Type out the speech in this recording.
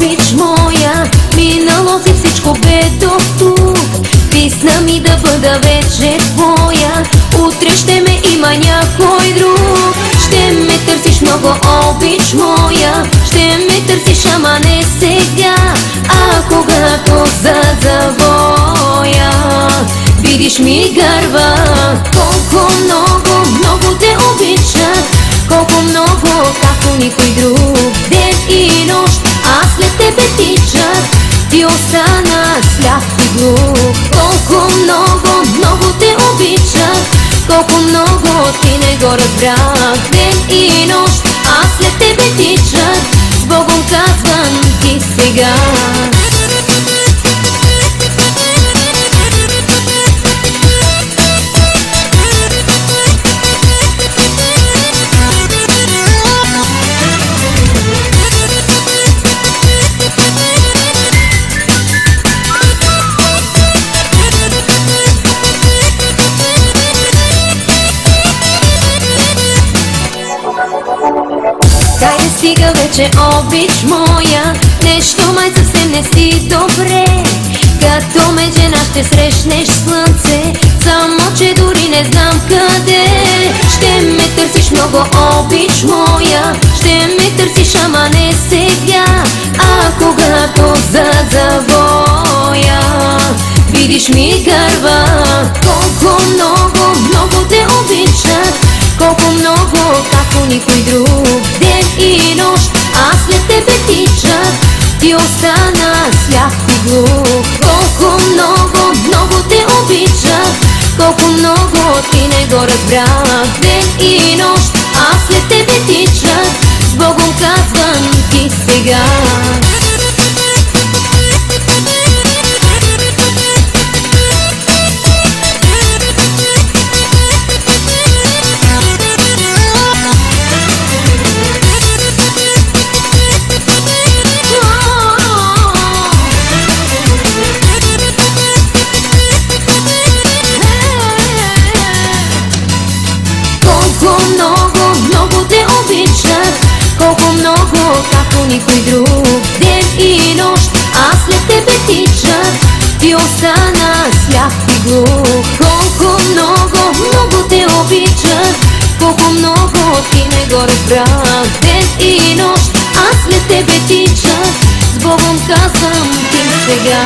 обич моя, минало си всичко бе до тук. Писна ми да бъда вече твоя, утре ще ме има някой друг. Ще ме търсиш много, обич моя, ще ме търсиш, ама не сега, а когато зад завоя видиш ми гърба. Колко много, много те обичах, колко много, както никой друг. Ден и нощ аз след тебе тичах, ти остана сляп и глух. Колко много, много те обичах, колко много ти не го разбрах. Ден и нощ аз след тебе тичах, с Богом казвам ти сега. Хайде стига вече, обич моя, нещо май съвсем не си добре. Като ме жена ще срещнеш слънце, само че дори не знам къде. Ще ме търсиш много, обич моя, ще ме търсиш, ама не сега, а когато зад завоя видиш ми гърба. Колко много, много те обичах, колко много, както никой друг. Ден и нощ аз след тебе тичах, ти остана сляп и глух. Колко много, много те обичах, колко много ти не го разбрах. Ден и нощ аз след тебе тичах, с Богом казвам ти сега. Колко много, много те обичах, колко много, както никой друг. Ден и нощ аз след тебе тичах, ти остана сляп и глух. Колко много, много те обичах, колко много ти не го разбрах. Ден и нощ аз след тебе тичах, с Богом казвам ти сега.